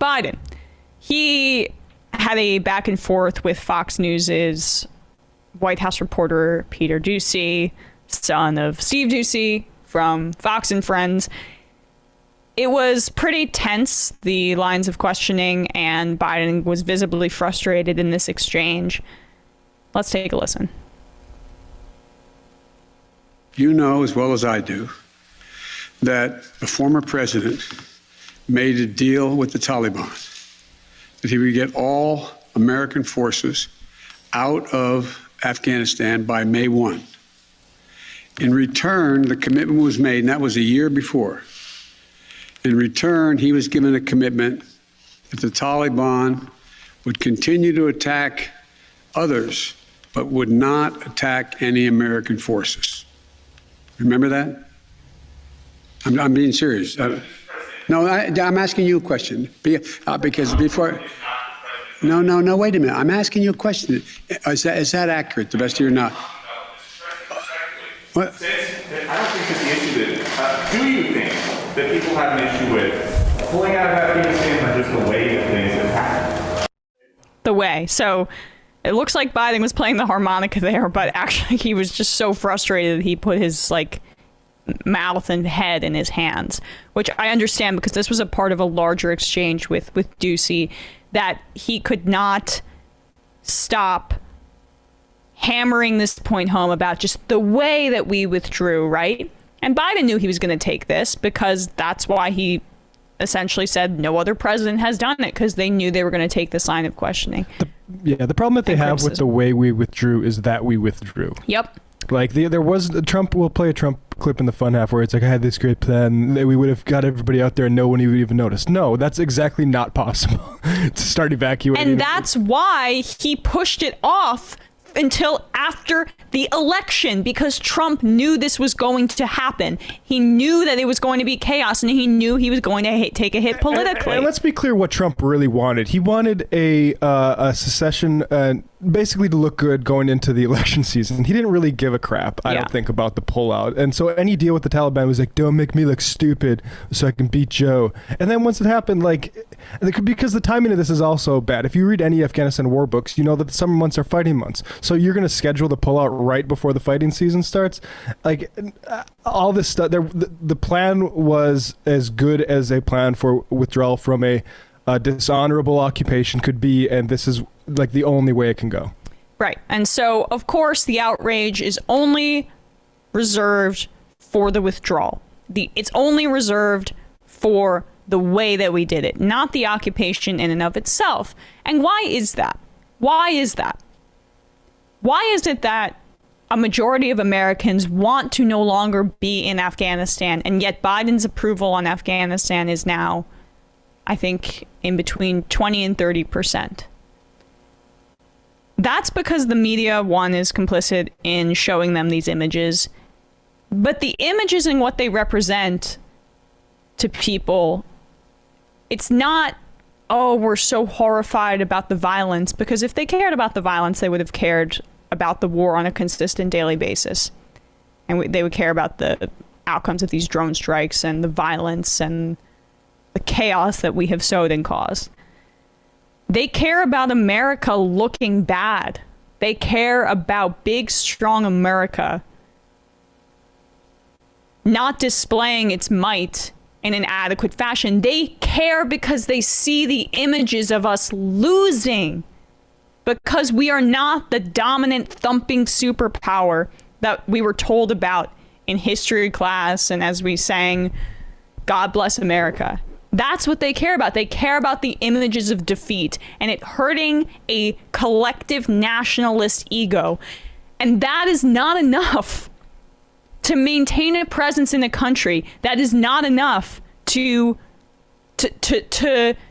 Biden. He had a back and forth with Fox News's White House reporter Peter Doocy, son of Steve Doocy from Fox and Friends. It was pretty tense, the lines of questioning, and Biden was visibly frustrated in this exchange. Let's take a listen. You know as well as I do that the former president made a deal with the Taliban that he would get all American forces out of Afghanistan by May 1. In return, the commitment was made, and that was a year before. In return, he was given a commitment that the Taliban would continue to attack others, but would not attack any American forces. Remember that? I'm being serious. No, I'm asking you a question. Because before... No, wait a minute. I'm asking you a question. Is that accurate, to the best of your knowledge? What? I don't think that the issue is, do you think that people have an issue with pulling out of Afghanistan or just the way that things have happened? The way. So it looks like Biden was playing the harmonica there, but actually he was just so frustrated that he put his mouth and head in his hands, which I understand because this was a part of a larger exchange with Doocy that he could not stop hammering this point home about just the way that we withdrew, right? And Biden knew he was going to take this because that's why he essentially said no other president has done it, because they knew they were going to take this line of questioning. The problem that they have with the way we withdrew is that we withdrew. Yep. There was Trump. We'll play a Trump clip in the fun half where it's like, I had this great plan that we would have got everybody out there and no one would even notice. No, that's exactly not possible to start evacuating. And that's why he pushed it off until after the election, because Trump knew this was going to happen. He knew that it was going to be chaos, and he knew he was going to take a hit politically. And let's be clear what Trump really wanted. He wanted a secession, basically to look good going into the election season. He didn't really give a crap, I don't think, about the pullout. And so any deal with the Taliban was like, don't make me look stupid so I can beat Joe. And then once it happened, because the timing of this is also bad. If you read any Afghanistan war books, you know that the summer months are fighting months. So you're going to schedule the pullout right before the fighting season starts. All this stuff, the plan was as good as a plan for withdrawal from a dishonorable occupation could be, and this is the only way it can go. Right. And so, of course, the outrage is only reserved for the withdrawal. It's only reserved for the way that we did it, not the occupation in and of itself. And why is that? Why is that? Why is it that a majority of Americans want to no longer be in Afghanistan, and yet Biden's approval on Afghanistan is now, I think, in between 20 and 30%? That's because the media, one, is complicit in showing them these images, but the images and what they represent to people, it's not, oh, we're so horrified about the violence, because if they cared about the violence, they would have cared about the war on a consistent daily basis. And they would care about the outcomes of these drone strikes and the violence and the chaos that we have sowed and caused. They care about America looking bad. They care about big, strong America not displaying its might in an adequate fashion. They care because they see the images of us losing, because we are not the dominant thumping superpower that we were told about in history class and as we sang God Bless America. That's what they care about. They care about the images of defeat and it hurting a collective nationalist ego. And that is not enough to maintain a presence in the country. That is not enough to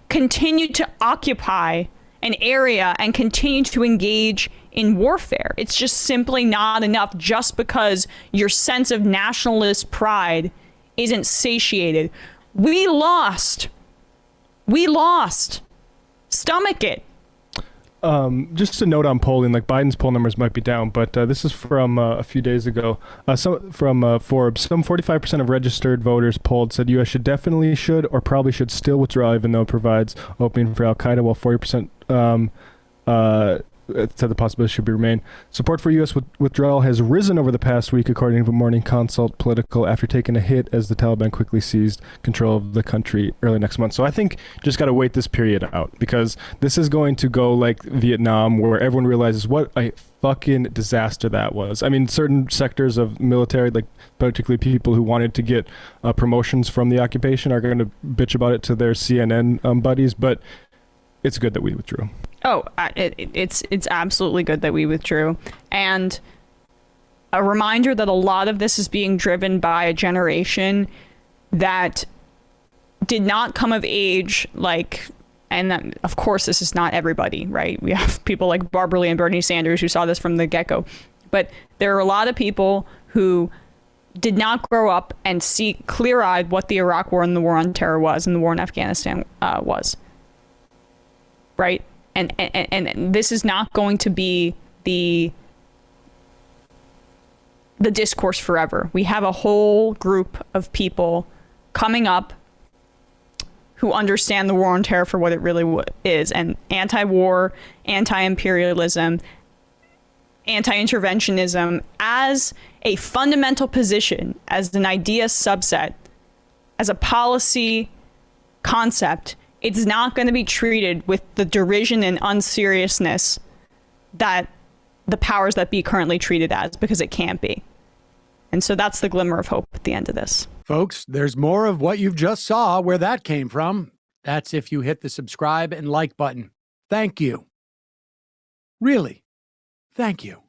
continue to occupy an area and continue to engage in warfare. It's just simply not enough, just because your sense of nationalist pride isn't satiated. We lost. Stomach it. Just a note on polling, like Biden's poll numbers might be down, but this is from a few days ago. From Forbes, some 45% of registered voters polled said U.S. should or probably should still withdraw, even though it provides opening for Al-Qaeda, while 40% said the possibility should be remain. Support for U.S. withdrawal has risen over the past week, according to Morning Consult Political, after taking a hit as the Taliban quickly seized control of the country early next month. So I think just got to wait this period out, because this is going to go like Vietnam, where everyone realizes what a fucking disaster that was. I mean, certain sectors of military, like particularly people who wanted to get promotions from the occupation, are going to bitch about it to their CNN buddies, but it's good that we withdrew. Oh, it's absolutely good that we withdrew. And a reminder that a lot of this is being driven by a generation that did not come of age, and that, of course, this is not everybody, right? We have people like Barbara Lee and Bernie Sanders who saw this from the get-go. But there are a lot of people who did not grow up and see clear-eyed what the Iraq War and the War on Terror was and the war in Afghanistan was, right? And this is not going to be the discourse forever. We have a whole group of people coming up who understand the war on terror for what it really is, and anti-war, anti-imperialism, anti-interventionism as a fundamental position, as an idea subset, as a policy concept. It's not going to be treated with the derision and unseriousness that the powers that be currently treated as, because it can't be. And so that's the glimmer of hope at the end of this. Folks, there's more of what you've just saw where that came from. That's if you hit the subscribe and like button. Thank you. Really, thank you.